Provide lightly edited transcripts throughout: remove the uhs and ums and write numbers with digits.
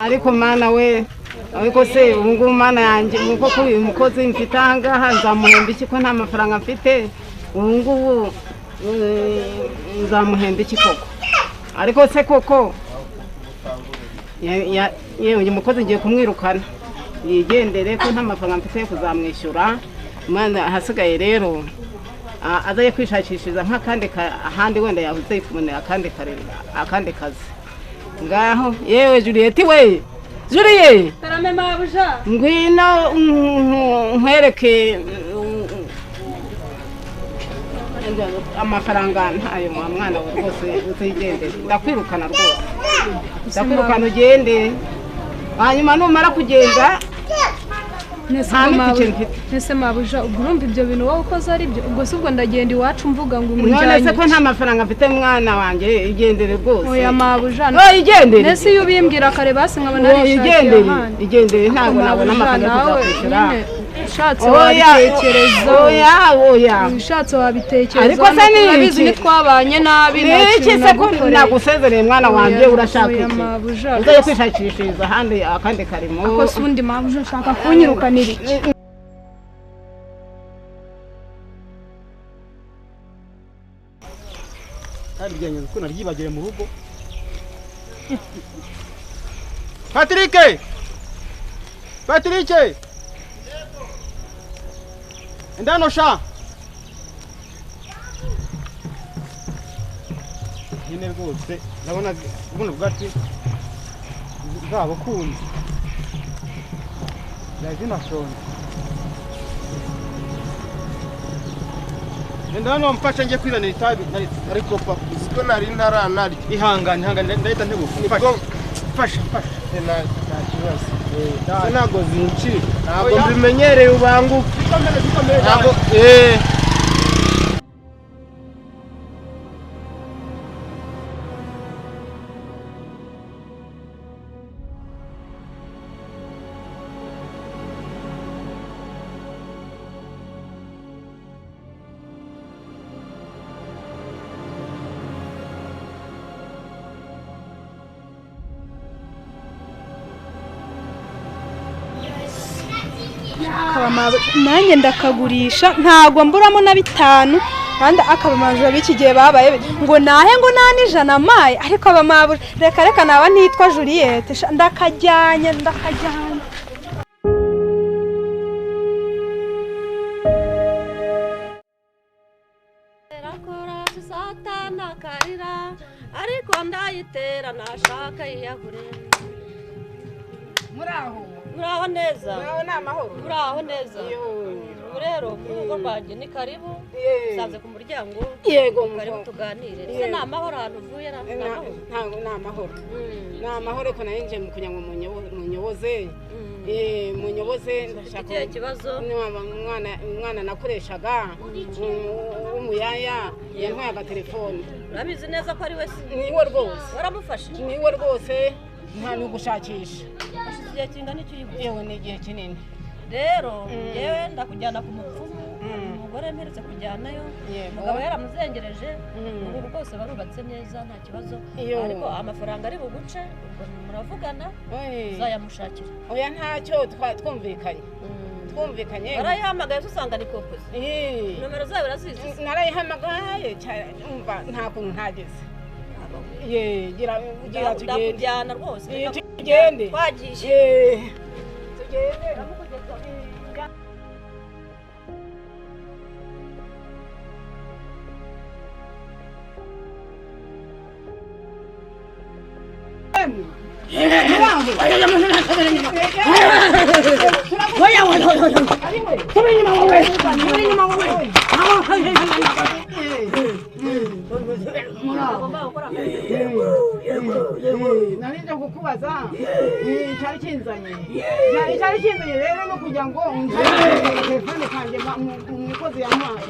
ariko mana we ariko se ubungubu mana yanjye nuko kuri uyu mukozi mfite ahangaha nzamuhemba iki ko nta mafaranga mfite ubungubu nzamuhemba iki koko ariko se koko yewe uyu mukozi ngiye kumwirukana yigendere ko nta mafaranga mfite yo kuzamwishyura mana ahasigaye rero azaye kwishakishiriza nk'akandi ahandi wenda yahuze kubonera akandi kazi ngaho yewe Juliette we Julie Karame mabuja ngwino nkwereke amafaranga ntayo mwana we rwose uzigendere ndakwirukana rwose ndakwirukana ugende hanyuma numara kugenda nese mabuja ubwo urumva ibyo bintu wowe ukoze ari byo ubwo se ubwo ndagenda iwacu mvuga ngo umujyanye none se ko nta mafaranga mfite mwana wanjye igendere rwose oya mabuja igendere nese iyo ubimbwira kare basi nkabona ari igendere ntabwo nabona amafaranga yo kuzakwishyura ushatse wabitekereza oya ushatse wabitekereza ariko se nibizi nitwabanye nabi niki se ko nagusezereye mwana wanjye urashaka iki uzaye kwishakishiriza ahandi akandi karimo ako sundi mabuja ushaka kunyirukanira iki kandi byanyu ko naryibagire mu rugo Patrick ndano sha nyine rwose ndabona buno bwati bwabo kunze yaje nashonje ndano mfasha ngiye kwizanira itabi ariko papa uziko nari ntaranari ihangane ndahita ntegufa fasha nta kibazo ntabwo zinci ntabwo mbimenyereye ubanguka ntabwo nanjye ndakagurisha ntago mburamo na 5 kandi akabamajura biki gihe babaye ngo nahe ngo nanijana maye ariko abamabura reka naba nitwa Juliette ndakajyanye Rakora satana karira ariko ndayitera nashaka yiyagure muraho neza muraho neza rero kurugo rwanjye ni karibu saze ku muryango yego karibu tuganire se na mahoro ahantu uvuye na amahoro ko narinje mu kunya ngo munyoboze munyoboze ndashaka ikibazo umwana nakoreshaga umuyaya yantwaye agatelefone urabizi neza ko ari we niwe rwose waramufashe niwe rwose nta n'ugushakisha igihe kingana icyo uyibuze yewe ni igihe kinini rero yewe ndakujyana ku mupfumu umugore mperetse kujyanayo umugabo yaramuzengereje ubu rwose barubatse neza nta kibazo ariko amafaranga ari buguce ubwo muravugana uzayamushakira oya ntacyo twumvikanye barayihamagaye usanga ni kopozi nomero zawe urazizi narayihamagaye umva nta kuntu ntageze gira tugende rwose tugende twagiye tugende narinje kukubaza cyari kinzanye rero no kugira ngo telefone kanje umukozi yampaye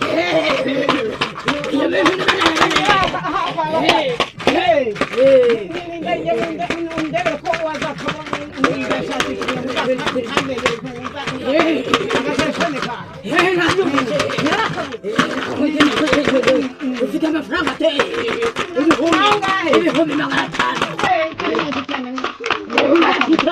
ndebe ko wazakora ufite amafaranga ateye ibihumbi 500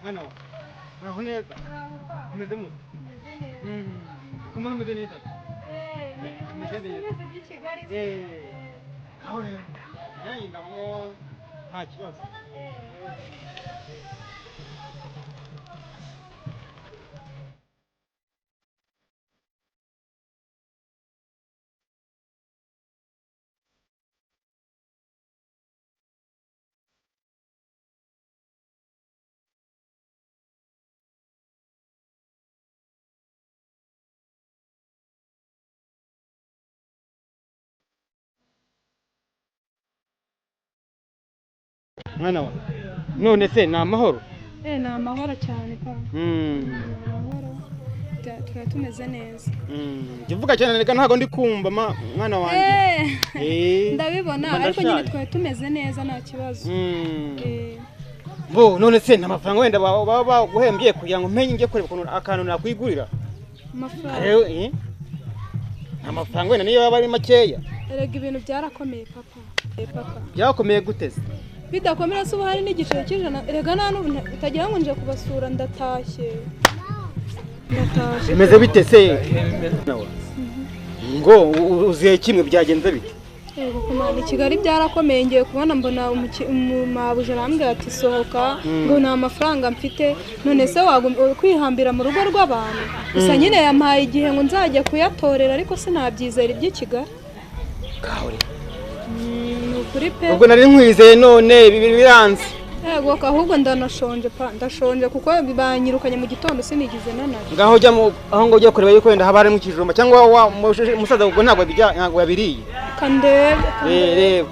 Mwana wa muraho neza umeze mute kumwe umeze neza umeze neza aho rero ndabwo nta kibazo mwana wa none se ni amahoro ni amahoro cyane pa amahoro tuba tumeze neza kivuga cyane reka ntago ndi kumva mwana wanjye ndabibona ariko nyine twari tumeze neza nta kibazo bo none se nta mafaranga wenda baba baguhembye kugira ngo mpenye ngiye kureba ukuntu akantu nakwigurira amafaranga nta mafaranga wenda niyo yaba ari makeya erega ibintu byarakomeye papa byakomeye guteze bidakomera se ubu hari n'igiciro cy'ijana erega nta n'ubu utagira ngo nje kubasura ndatashye bimeze bite se ngo uziye kimwe byagenze bite yego kumana i Kigali byarakomeye ngiye kubona mbona umumabuje arambwira ati sohoka ngo nta mafaranga mfite none se kwihambira mu rugo rw'abantu gusa nyine yampaye igihe ngo nzajya kuyatorera ariko sinabyizera iby'i Kigali ubwo nari nkwizeye none biranze yego ahubwo ndanashonje pa ndashonje kuko banyirukanye mu gitondo sinigize nanari ngaho jya aho ngo ujya kureba yuko wenda haba harimo ikijumba cyangwa umusaza ubwo ntabwo yabiriye kandebe reba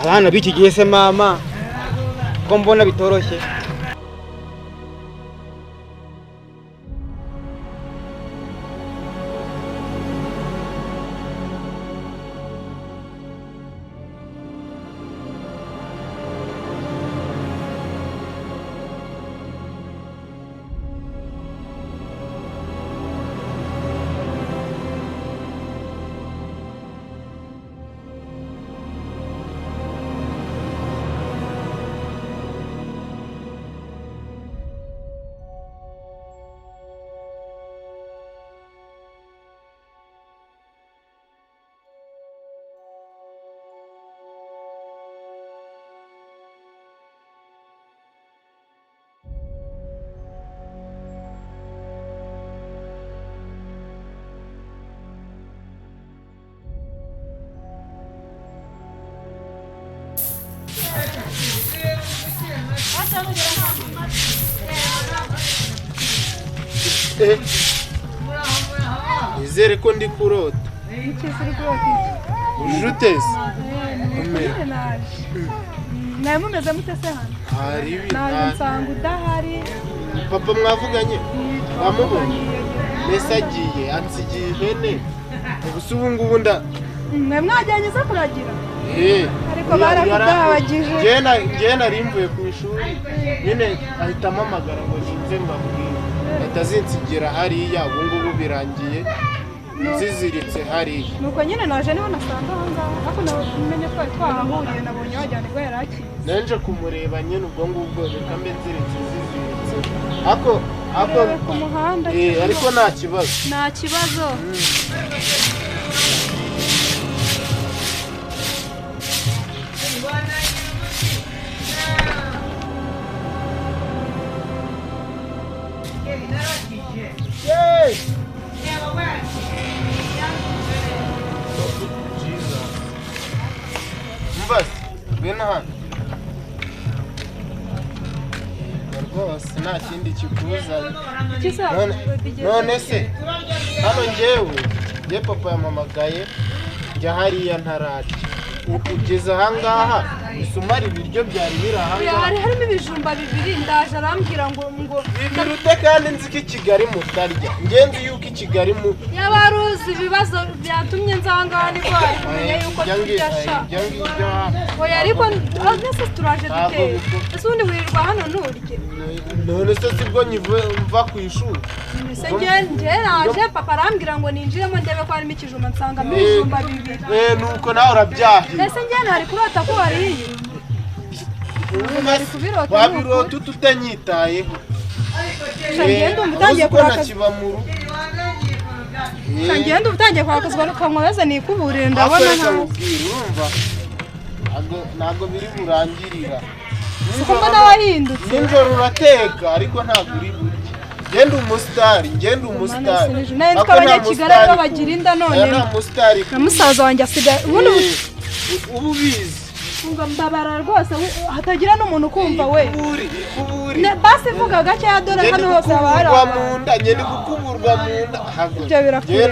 abana b'iki gihe se mama ko mbona bitoroshye Nizere ko ndi kurota. Uje uteze? nawe mumeze mute se hano? Hari naje nsanga udahari. Papa mwavuganye? Wamubonye? Mbese agiye ansigiye ihene. Ubuse ubu ngubu mwe mwajyanye se kuragira? ariko barakudahagije. Njye nari mvuye ku ishuri nyine ahita amamagara ngo nze mbabwire. Ahita zinsigira hariya ubu ngubu birangiye nziziritse hariya. Nuko nyine naje niho nasanga aha ngaha ariko namenye twari twahahuriye nabonye wajyana ubwo yari akize. Nanje kumureba nyine ubwo ngubwo reka mbe nziritse ziziritse. Ako ku muhanda. ariko nta kibazo. Nta kibazo. Mbas, bena hano. Rwose nta kindi kikuzanye. None se hano njye papa yamamagaye njya hariya ntaraje. Ukugeza aha ngaha isumari ibiryo byari biri aha ngaha. Harimo ibijumba 2 ndaje arambwira ngo birute kandi nzi ko i Kigali mutarya. Ngenzi yuko i Kigali mu yabaruzi ibibazo byatumye nzanga ni bari kumenya yuko turyasha. Oya ariko nese turaje duteye. Ese undi wirirwa hano nurye. None se sibwo mva ku ishuri. Se nje naje papa arambwira ngo ninjiremo ndebe ko harimo ikijumba nsanga ibijumba 2. Nuko nawe urabyahi. Ese nje nari kurota ko wariye. Wabirota tutanyitayeho. Ngende umutangiye kurakaza. Kiba mu rugo. Ngende umutangiye kurakazwa ukamwoza nikuburire ndabona nta. Urumva? Ntago biri burangirira. Siko mbona wahindutse. Ninjoro urateka ariko ntago uri burya. Ngende umusitari. Nari tw'abanyakigali rero bagira inda none. Nta musitari. Na musaza wanjye asigaye ubu bizi. Ngo mbabara rwose hatagira n'umuntu kumva we. Kuburi. Basi vuga gake ya dore hano hose abara. Ngende gukuburwa mu nda. Ibyo birakwiye.